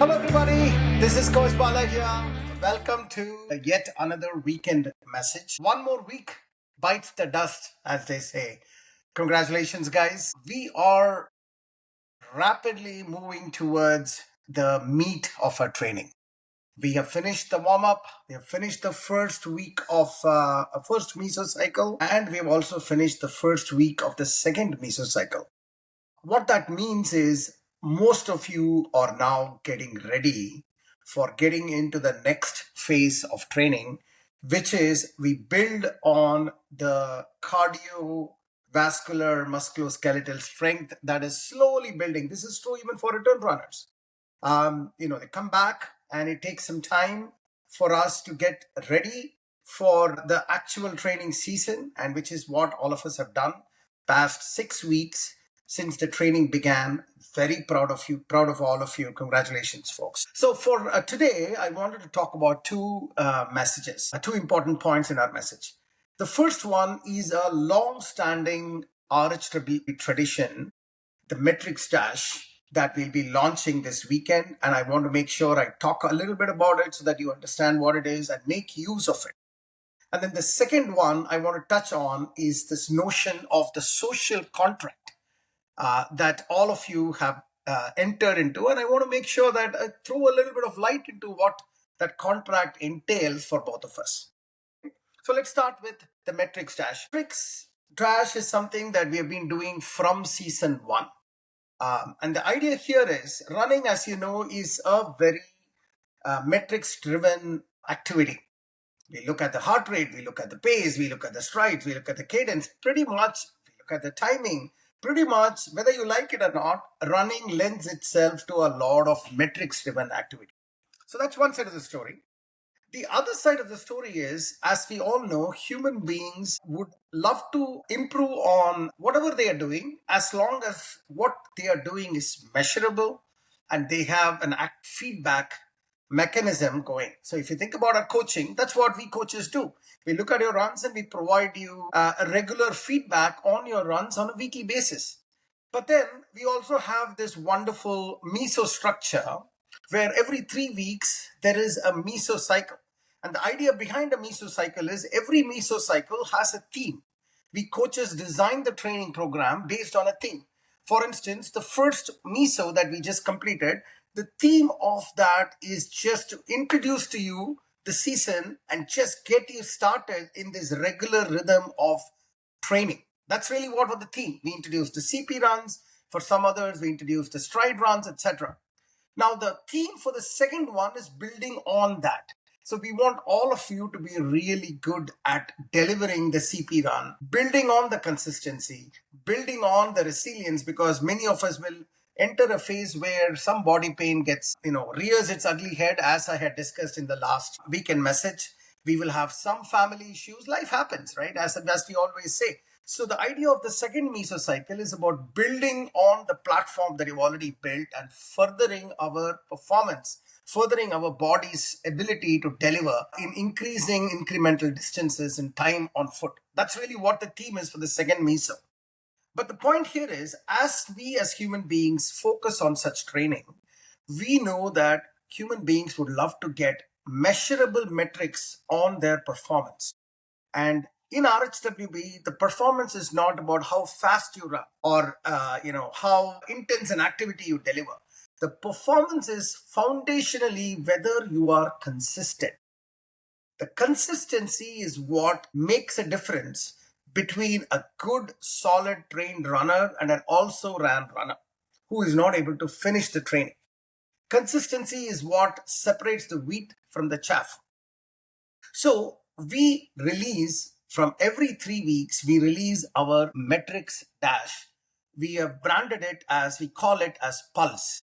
Hello, everybody. This is Coach Bala here. Welcome to yet another weekend message. One more week bites the dust, as they say. Congratulations, guys. We are rapidly moving towards the meat of our training. We have finished the warm up. We have finished the first week of a first meso cycle, and we have also finished the first week of the second meso cycle. What that means is most of you are now getting ready for getting into the next phase of training, which is we build on the cardiovascular musculoskeletal strength that is slowly building. This is true even for return runners. They come back and it takes some time for us to get ready for the actual training season, and which is what all of us have done past 6 weeks since the training began. Very proud of you, proud of all of you. Congratulations, folks. So for today, I wanted to talk about two messages, two important points in our message. The first one is a long-standing RHWB tradition, the metrics dash, that we'll be launching this weekend. And I want to make sure I talk a little bit about it so that you understand what it is and make use of it. And then the second one I want to touch on is this notion of the social contract that all of you have entered into. And I want to make sure that I throw a little bit of light into what that contract entails for both of us. So let's start with the metrics dash. Metrics dash is something that we have been doing from season 1. And the idea here is running, as you know, is a very metrics driven activity. We look at the heart rate, we look at the pace, we look at the strides, we look at the cadence, pretty much, we look at the timing, pretty much, whether you like it or not, running lends itself to a lot of metrics driven activity. So that's one side of the story. The other side of the story is, as we all know, human beings would love to improve on whatever they are doing as long as what they are doing is measurable and they have an feedback mechanism going. So if you think about our coaching, that's what we coaches do. We look at your runs and we provide you a regular feedback on your runs on a weekly basis. But then we also have this wonderful meso structure where every 3 weeks there is a meso cycle. And the idea behind a meso cycle is every meso cycle has a theme. We coaches design the training program based on a theme. For instance, the first meso that we just completed, the theme of that is just to introduce to you the season and just get you started in this regular rhythm of training. That's really what was the theme. We introduced the CP runs. For some others, we introduced the stride runs, etc. Now, the theme for the second one is building on that. So we want all of you to be really good at delivering the CP run, building on the consistency, building on the resilience, because many of us will enter a phase where some body pain gets, rears its ugly head, as I had discussed in the last weekend message. We will have some family issues. Life happens, right? As we always say. So the idea of the second meso cycle is about building on the platform that you've already built and furthering our performance, furthering our body's ability to deliver in increasing incremental distances and time on foot. That's really what the theme is for the second meso. But the point here is, as we as human beings focus on such training, we know that human beings would love to get measurable metrics on their performance. And in RHWB, the performance is not about how fast you run or how intense an activity you deliver. The performance is foundationally whether you are consistent. The consistency is what makes a difference between a good, solid trained runner and an also ran runner who is not able to finish the training. Consistency is what separates the wheat from the chaff. So we release from every 3 weeks, we release our metrics dash. We have branded it as, we call it as Pulse.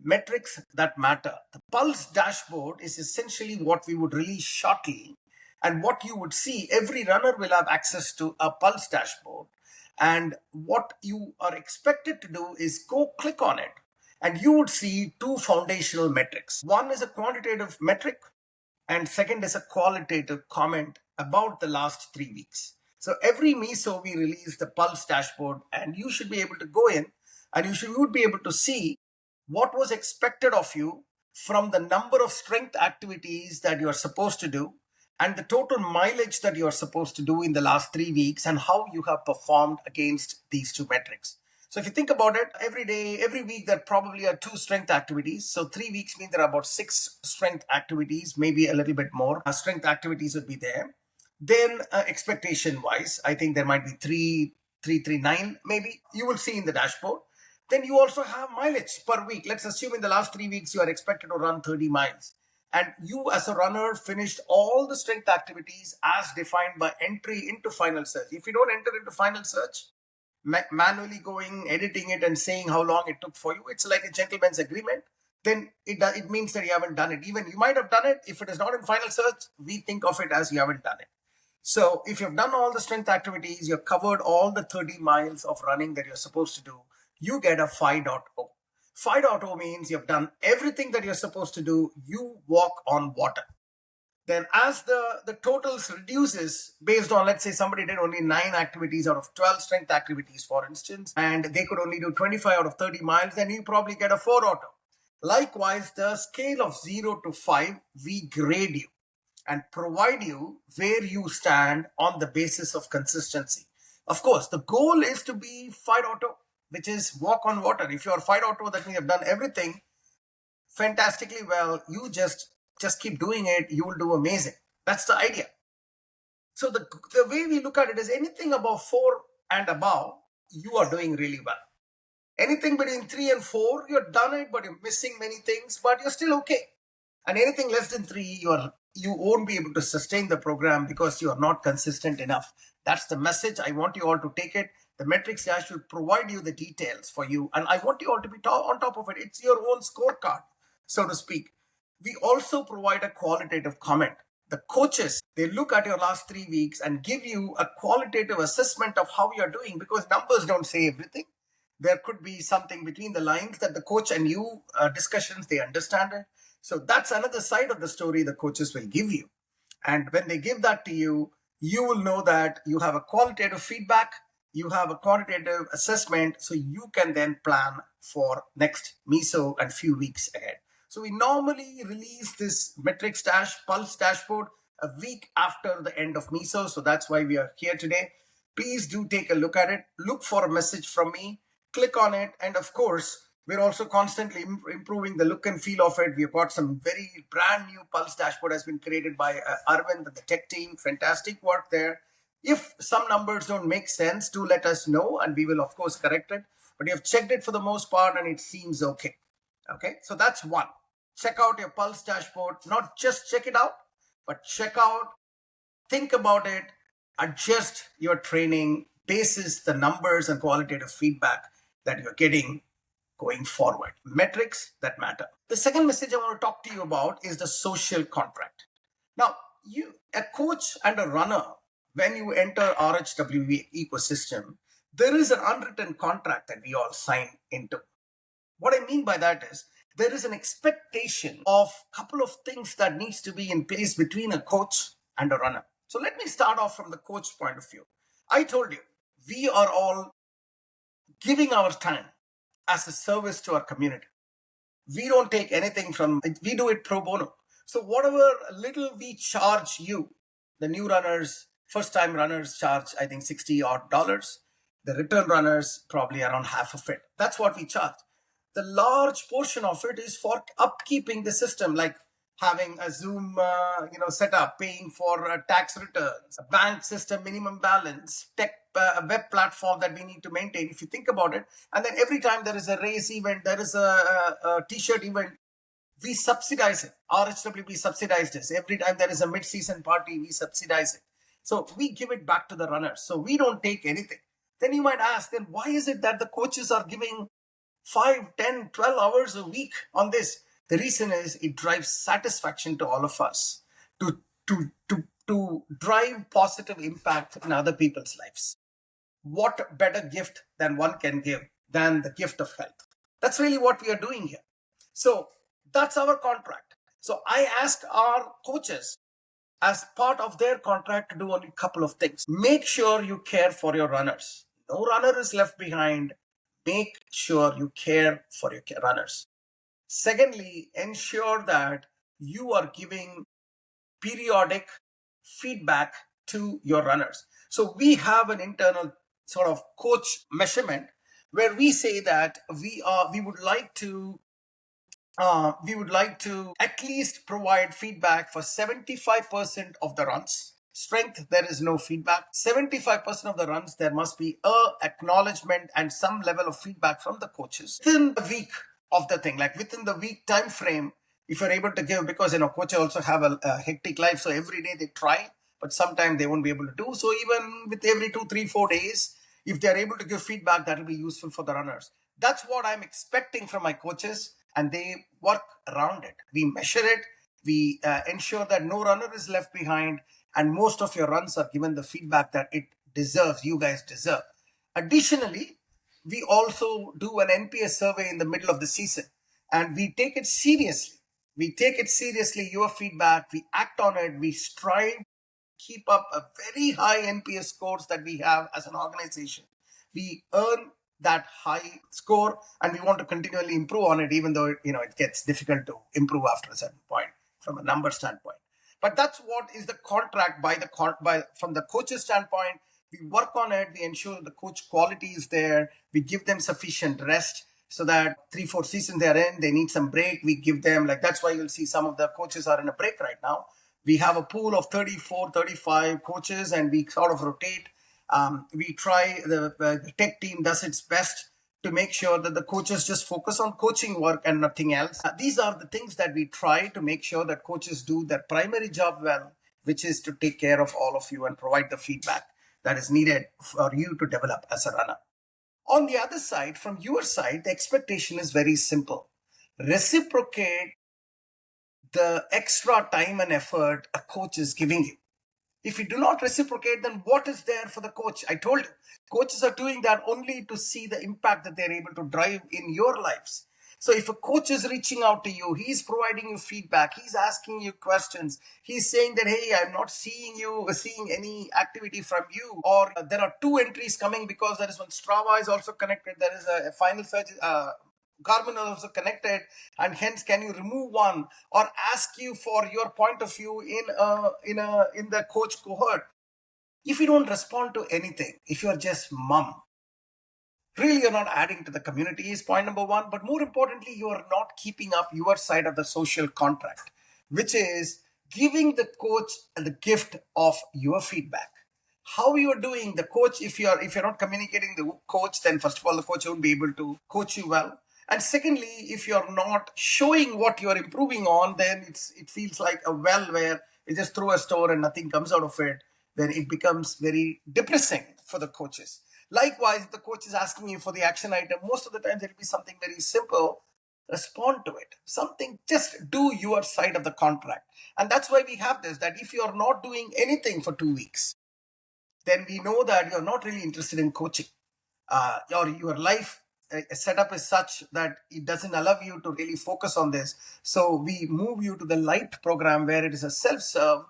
Metrics that matter. The Pulse dashboard is essentially what we would release shortly. And what you would see, every runner will have access to a Pulse dashboard. And what you are expected to do is go click on it. And you would see two foundational metrics. One is a quantitative metric, and second is a qualitative comment about the last 3 weeks. So every meso we release the Pulse dashboard, and you should be able to go in and you would be able to see what was expected of you from the number of strength activities that you are supposed to do and the total mileage that you are supposed to do in the last 3 weeks and how you have performed against these two metrics. So if you think about it, every day, every week, there probably are 2 strength activities. So 3 weeks mean there are about 6 strength activities, maybe a little bit more. Strength activities would be there. Then expectation wise, I think there might be 339, maybe you will see in the dashboard. Then you also have mileage per week. Let's assume in the last 3 weeks, you are expected to run 30 miles. And you as a runner finished all the strength activities as defined by entry into final search. If you don't enter into final search, manually going, editing it and saying how long it took for you, it's like a gentleman's agreement, then it means that you haven't done it. Even you might have done it. If it is not in final search, we think of it as you haven't done it. So if you've done all the strength activities, you've covered all the 30 miles of running that you're supposed to do, you get a 5.0. 5.0 means you've done everything that you're supposed to do. You walk on water. Then as the totals reduces based on, let's say somebody did only 9 activities out of 12 strength activities, for instance, and they could only do 25 out of 30 miles, then you probably get a 4.0. Likewise, the scale of 0 to 5, we grade you and provide you where you stand on the basis of consistency. Of course, the goal is to be 5.0, which is walk on water. If you're 5.0, that means you've done everything fantastically well. You just keep doing it. You will do amazing. That's the idea. So the way we look at it is anything above 4 and above, you are doing really well. Anything between 3 and 4, you've done it, but you're missing many things, but you're still okay. And anything less than 3, you won't be able to sustain the program because you are not consistent enough. That's the message. I want you all to take it. The metrics dash will provide you the details for you. And I want you all to be on top of it. It's your own scorecard, so to speak. We also provide a qualitative comment. The coaches, they look at your last 3 weeks and give you a qualitative assessment of how you're doing, because numbers don't say everything. There could be something between the lines that the coach and you discussions, they understand it. So that's another side of the story the coaches will give you. And when they give that to you, you will know that you have a qualitative feedback, you have a quantitative assessment, so you can then plan for next meso and few weeks ahead. So we normally release this metrics dash pulse dashboard a week after the end of meso. So that's why we are here today. Please do take a look at it. Look for a message from me. Click on it. And of course, we're also constantly improving the look and feel of it. We've got some very brand new Pulse dashboard has been created by Arvind and the tech team. Fantastic work there. If some numbers don't make sense, do let us know and we will of course correct it. But you have checked it for the most part and it seems okay. Okay, so that's one. Check out your Pulse dashboard. Not just check it out, but check out, think about it, adjust your training basis the numbers and qualitative feedback that you're getting going forward. Metrics that matter. The second message I want to talk to you about is the social contract. Now, a coach and a runner, when you enter RHWB ecosystem, there is an unwritten contract that we all sign into. What I mean by that is there is an expectation of a couple of things that needs to be in place between a coach and a runner. So let me start off from the coach point of view. I told you, we are all giving our time as a service to our community. We don't take anything from it. We do it pro bono. So whatever little we charge you, the new runners, first time runners charge, I think $60 odd. The return runners probably around half of it. That's what we charge. The large portion of it is for upkeeping the system, like having a Zoom, setup, paying for tax returns, a bank system, minimum balance, tech, a web platform that we need to maintain. If you think about it, and then every time there is a race event, there is a t-shirt event, we subsidize it. RHWB subsidized this. Every time there is a mid-season party, we subsidize it. So we give it back to the runners. So we don't take anything. Then you might ask, then why is it that the coaches are giving 5, 10, 12 hours a week on this? The reason is it drives satisfaction to all of us to drive positive impact in other people's lives. What better gift than one can give than the gift of health? That's really what we are doing here. So that's our contract. So I ask our coaches as part of their contract to do only a couple of things. Make sure you care for your runners. No runner is left behind. Make sure you care for your runners. Secondly, ensure that you are giving periodic feedback to your runners. So we have an internal sort of coach measurement where we say that we would like to at least provide feedback for 75% of the runs. Strength, there is no feedback. 75% of the runs, there must be acknowledgement and some level of feedback from the coaches within the week of the thing, like within the week time frame. If you're able to give, because coaches also have a hectic life, so every day they try, but sometimes they won't be able to do so. Even with every 2, 3, 4 days, if they're able to give feedback, that will be useful for the runners. That's what I'm expecting from my coaches, and they work around it. We measure it, we ensure that no runner is left behind, and most of your runs are given the feedback that it deserves, you guys deserve. Additionally, we also do an NPS survey in the middle of the season, and we take it seriously. We take it seriously, your feedback, we act on it, we strive keep up a very high NPS scores that we have as an organization. We earn that high score, and we want to continually improve on it, even though it gets difficult to improve after a certain point from a number standpoint. But that's what is the contract from the coach's standpoint. We work on it. We ensure the coach quality is there. We give them sufficient rest so that 3, 4 seasons they're in, they need some break. We give them, like, that's why you'll see some of the coaches are in a break right now. We have a pool of 34, 35 coaches, and we sort of rotate. We try, the tech team does its best to make sure that the coaches just focus on coaching work and nothing else. These are the things that we try to make sure that coaches do their primary job well, which is to take care of all of you and provide the feedback that is needed for you to develop as a runner. On the other side, from your side, the expectation is very simple. Reciprocate the extra time and effort a coach is giving you. If you do not reciprocate, then what is there for the coach? I told you, coaches are doing that only to see the impact that they're able to drive in your lives. So if a coach is reaching out to you, he's providing you feedback, he's asking you questions, he's saying that, hey, I'm not seeing any activity from you, or there are 2 entries coming because there is one Strava is also connected, there is a final search, Garmin is also connected, and hence can you remove one, or ask you for your point of view in the coach cohort. If you don't respond to anything, if you're just mum, really you're not adding to the community is point number one. But more importantly, you are not keeping up your side of the social contract, which is giving the coach the gift of your feedback. How you are doing, the coach, if you're not communicating the coach, then first of all the coach won't be able to coach you well. And secondly, if you're not showing what you're improving on, then it feels like a well where you just throw a store and nothing comes out of it. Then it becomes very depressing for the coaches. Likewise, if the coach is asking you for the action item, most of the times it'll be something very simple. Respond to it. Something, just do your side of the contract. And that's why we have this, that if you're not doing anything for 2 weeks, then we know that you're not really interested in coaching. Your life setup is such that it doesn't allow you to really focus on this. So we move you to the light program where it is a self-serve.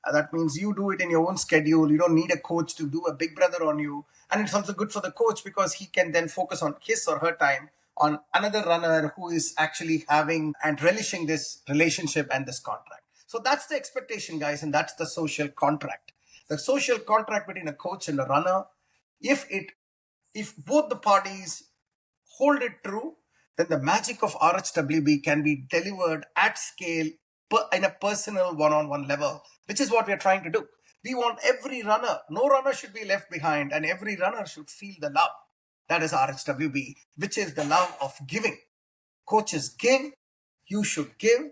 That means you do it in your own schedule. You don't need a coach to do a big brother on you. And it's also good for the coach because he can then focus on his or her time on another runner who is actually having and relishing this relationship and this contract. So that's the expectation, guys, and that's the social contract. The social contract between a coach and a runner, if both the parties hold it true, then the magic of RHWB can be delivered at scale in a personal one-on-one level, which is what we're trying to do. We want every runner, no runner should be left behind, and every runner should feel the love. That is RHWB, which is the love of giving. Coaches give, you should give,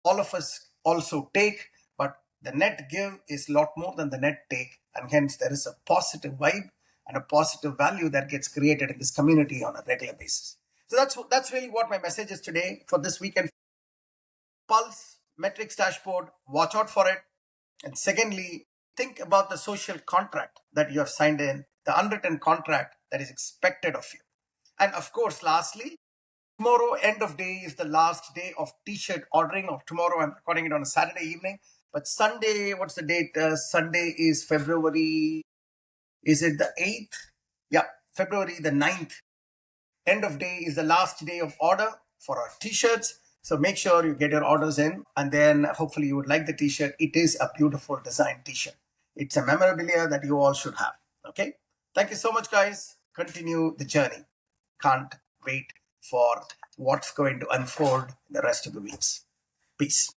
all of us also take, but the net give is a lot more than the net take, and hence there is a positive vibe and a positive value that gets created in this community on a regular basis. So that's really what my message is today for this weekend. Pulse metrics dashboard, watch out for it. And secondly, think about the social contract that you have signed in, the unwritten contract that is expected of you. And of course, lastly, tomorrow, end of day, is the last day of t-shirt ordering. Of tomorrow, I'm recording it on a Saturday evening. But Sunday, what's the date? Sunday is February, is it the 8th? Yeah, February the 9th. End of day is the last day of order for our t-shirts. So make sure you get your orders in, and then hopefully you would like the t-shirt. It is a beautiful design t-shirt. It's a memorabilia that you all should have. Okay. Thank you so much, guys. Continue the journey. Can't wait for what's going to unfold the rest of the weeks. Peace.